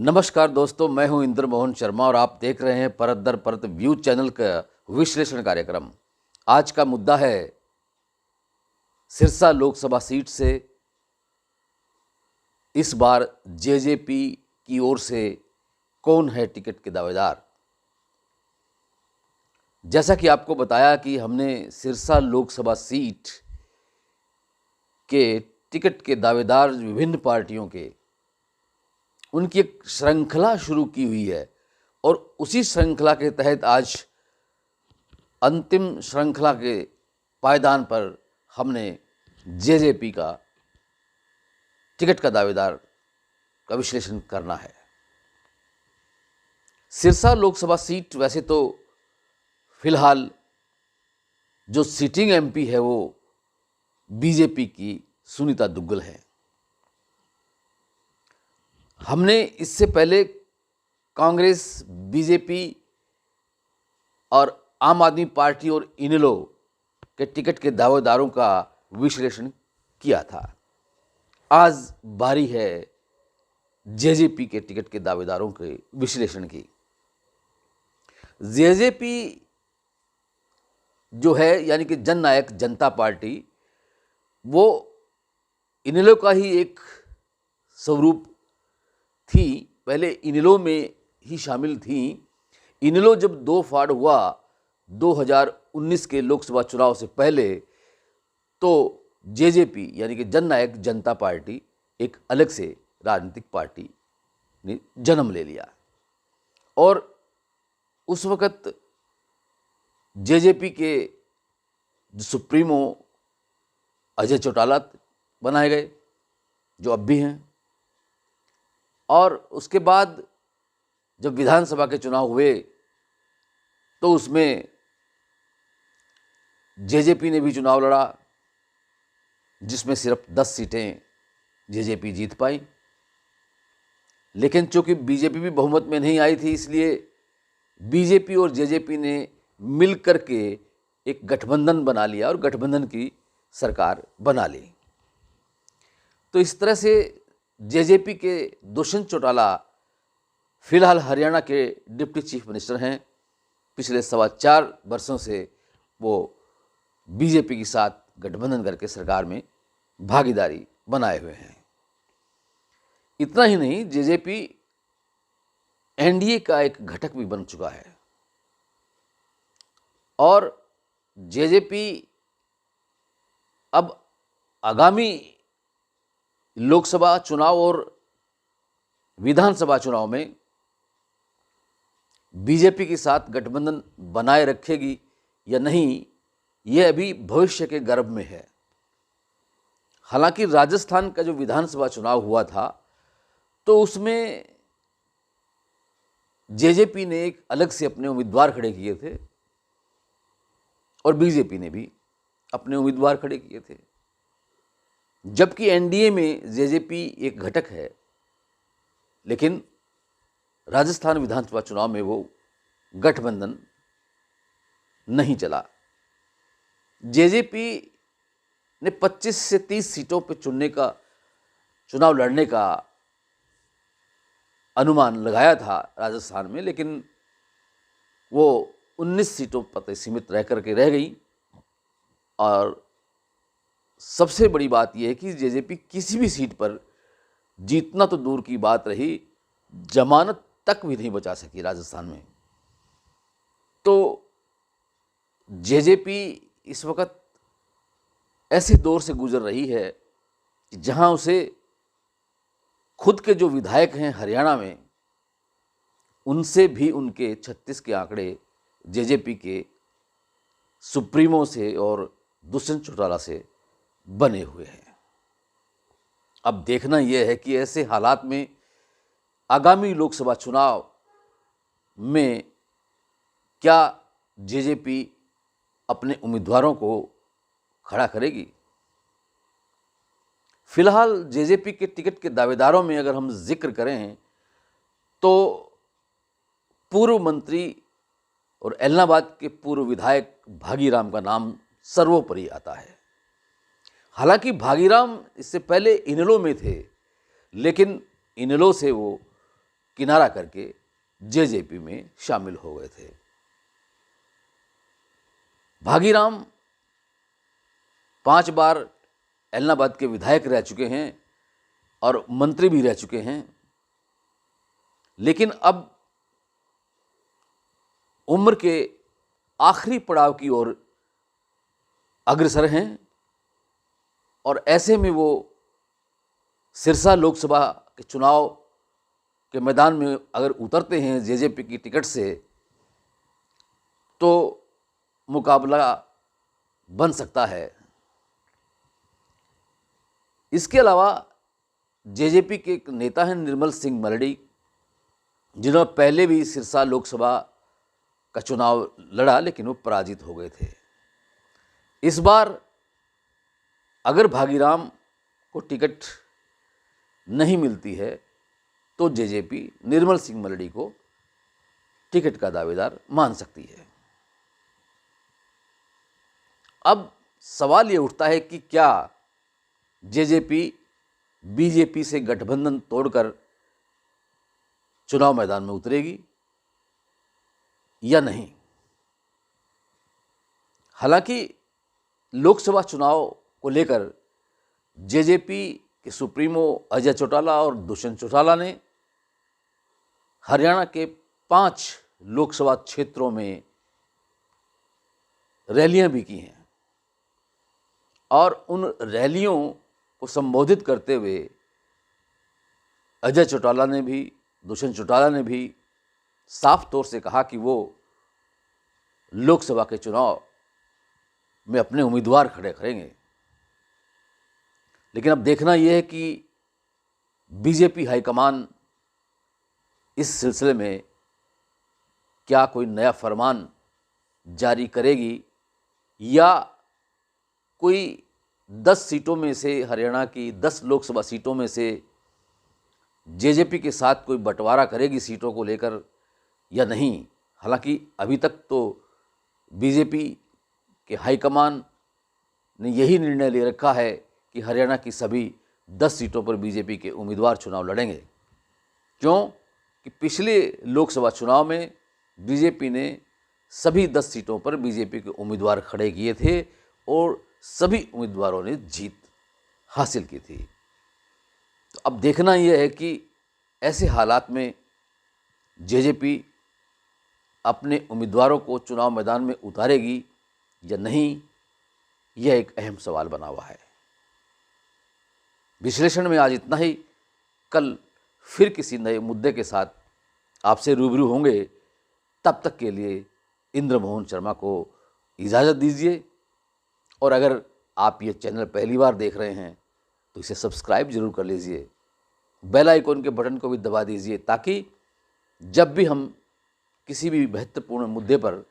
नमस्कार दोस्तों, मैं हूं इंद्र मोहन शर्मा और आप देख रहे हैं परत दर परत व्यू चैनल का विश्लेषण कार्यक्रम। आज का मुद्दा है सिरसा लोकसभा सीट से इस बार जेजेपी की ओर से कौन है टिकट के दावेदार। जैसा कि आपको बताया कि हमने सिरसा लोकसभा सीट के टिकट के दावेदार विभिन्न पार्टियों के उनकी एक श्रृंखला शुरू की हुई है और उसी श्रृंखला के तहत आज अंतिम श्रृंखला के पायदान पर हमने जेजेपी का टिकट का दावेदार का विश्लेषण करना है। सिरसा लोकसभा सीट वैसे तो फिलहाल जो सिटिंग एमपी है वो बीजेपी की सुनीता दुग्गल है। हमने इससे पहले कांग्रेस, बीजेपी और आम आदमी पार्टी और इनेलो के टिकट के दावेदारों का विश्लेषण किया था। आज बारी है जेजेपी के टिकट के दावेदारों के विश्लेषण की। जेजेपी जो है यानी कि जन नायक जनता पार्टी, वो इनेलो का ही एक स्वरूप थी। पहले इनेलो में ही शामिल थी। इनेलो जब दो फाड़ हुआ 2019 के लोकसभा चुनाव से पहले, तो जेजेपी यानी कि जन नायक जनता पार्टी एक अलग से राजनीतिक पार्टी ने जन्म ले लिया और उस वक़्त जेजेपी के जो सुप्रीमो अजय चौटाला बनाए गए, जो अब भी हैं। और उसके बाद जब विधानसभा के चुनाव हुए तो उसमें जेजेपी ने भी चुनाव लड़ा, जिसमें सिर्फ 10 सीटें जेजेपी जीत पाई। लेकिन चूंकि बीजेपी भी बहुमत में नहीं आई थी, इसलिए बीजेपी और जेजेपी ने मिलकर के एक गठबंधन बना लिया और गठबंधन की सरकार बना ली। तो इस तरह से जेजेपी के दुष्यंत चौटाला फिलहाल हरियाणा के डिप्टी चीफ मिनिस्टर हैं। पिछले 4.25 वर्षों से वो बीजेपी के साथ गठबंधन करके सरकार में भागीदारी बनाए हुए हैं। इतना ही नहीं, जेजेपी एनडीए का एक घटक भी बन चुका है और जेजेपी अब आगामी लोकसभा चुनाव और विधानसभा चुनाव में बीजेपी के साथ गठबंधन बनाए रखेगी या नहीं, यह अभी भविष्य के गर्भ में है। हालांकि राजस्थान का जो विधानसभा चुनाव हुआ था तो उसमें जेजेपी ने एक अलग से अपने उम्मीदवार खड़े किए थे और बीजेपी ने भी अपने उम्मीदवार खड़े किए थे, जबकि एनडीए में जेजेपी एक घटक है। लेकिन राजस्थान विधानसभा चुनाव में वो गठबंधन नहीं चला। जेजेपी ने 25 से 30 सीटों पर चुनाव लड़ने का अनुमान लगाया था राजस्थान में, लेकिन वो 19 सीटों पर सीमित रह करके रह गई। और सबसे बड़ी बात यह है कि जेजेपी किसी भी सीट पर जीतना तो दूर की बात रही, जमानत तक भी नहीं बचा सकी राजस्थान में। तो जेजेपी इस वक्त ऐसे दौर से गुजर रही है कि जहां उसे खुद के जो विधायक हैं हरियाणा में, उनसे भी उनके 36 के आंकड़े जेजेपी के सुप्रीमो से और दुष्यंत चौटाला से बने हुए हैं। अब देखना यह है कि ऐसे हालात में आगामी लोकसभा चुनाव में क्या जेजेपी अपने उम्मीदवारों को खड़ा करेगी। फिलहाल जेजेपी के टिकट के दावेदारों में अगर हम जिक्र करें तो पूर्व मंत्री और एलनाबाद के पूर्व विधायक भागीराम का नाम सर्वोपरि आता है। हालांकि भागीराम इससे पहले इनेलो में थे, लेकिन इनेलो से वो किनारा करके जेजेपी में शामिल हो गए थे। भागीराम 5 बार एलनाबाद के विधायक रह चुके हैं और मंत्री भी रह चुके हैं, लेकिन अब उम्र के आखिरी पड़ाव की ओर अग्रसर हैं और ऐसे में वो सिरसा लोकसभा के चुनाव के मैदान में अगर उतरते हैं जेजेपी की टिकट से तो मुकाबला बन सकता है। इसके अलावा जेजेपी के एक नेता हैं निर्मल सिंह मरडी, जिन्होंने पहले भी सिरसा लोकसभा का चुनाव लड़ा लेकिन वो पराजित हो गए थे। इस बार अगर भागीराम को टिकट नहीं मिलती है तो जेजेपी निर्मल सिंह मरडी को टिकट का दावेदार मान सकती है। अब सवाल ये उठता है कि क्या जेजेपी बीजेपी से गठबंधन तोड़कर चुनाव मैदान में उतरेगी या नहीं। हालांकि लोकसभा चुनाव को लेकर जेजेपी के सुप्रीमो अजय चौटाला और दुष्यंत चौटाला ने हरियाणा के 5 लोकसभा क्षेत्रों में रैलियां भी की हैं और उन रैलियों को संबोधित करते हुए अजय चौटाला ने भी, दुष्यंत चौटाला ने भी साफ तौर से कहा कि वो लोकसभा के चुनाव में अपने उम्मीदवार खड़े करेंगे। लेकिन अब देखना यह है कि बीजेपी हाईकमान इस सिलसिले में क्या कोई नया फरमान जारी करेगी या कोई 10 सीटों में से, हरियाणा की 10 लोकसभा सीटों में से जेजेपी के साथ कोई बंटवारा करेगी सीटों को लेकर या नहीं। हालांकि अभी तक तो बीजेपी के हाईकमान ने यही निर्णय ले रखा है कि हरियाणा की सभी 10 सीटों पर बीजेपी के उम्मीदवार चुनाव लड़ेंगे। क्यों कि पिछले लोकसभा चुनाव में बीजेपी ने सभी 10 सीटों पर बीजेपी के उम्मीदवार खड़े किए थे और सभी उम्मीदवारों ने जीत हासिल की थी। तो अब देखना यह है कि ऐसे हालात में जेजेपी अपने उम्मीदवारों को चुनाव मैदान में उतारेगी या नहीं, यह एक अहम सवाल बना हुआ है। विश्लेषण में आज इतना ही। कल फिर किसी नए मुद्दे के साथ आपसे रूबरू होंगे। तब तक के लिए इंद्रमोहन शर्मा को इजाज़त दीजिए और अगर आप ये चैनल पहली बार देख रहे हैं तो इसे सब्सक्राइब जरूर कर लीजिए, बेल आइकन के बटन को भी दबा दीजिए ताकि जब भी हम किसी भी महत्वपूर्ण मुद्दे पर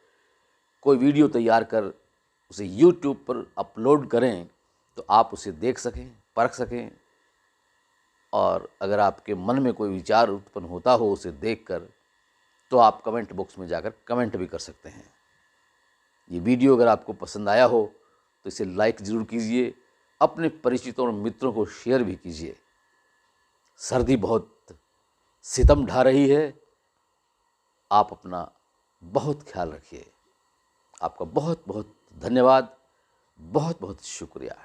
कोई वीडियो तैयार कर उसे YouTube पर अपलोड करें तो आप उसे देख सकें, परख सकें और अगर आपके मन में कोई विचार उत्पन्न होता हो उसे देखकर तो आप कमेंट बॉक्स में जाकर कमेंट भी कर सकते हैं। ये वीडियो अगर आपको पसंद आया हो तो इसे लाइक ज़रूर कीजिए, अपने परिचितों और मित्रों को शेयर भी कीजिए। सर्दी बहुत सितम ढा रही है, आप अपना बहुत ख्याल रखिए। आपका बहुत बहुत धन्यवाद, बहुत बहुत शुक्रिया।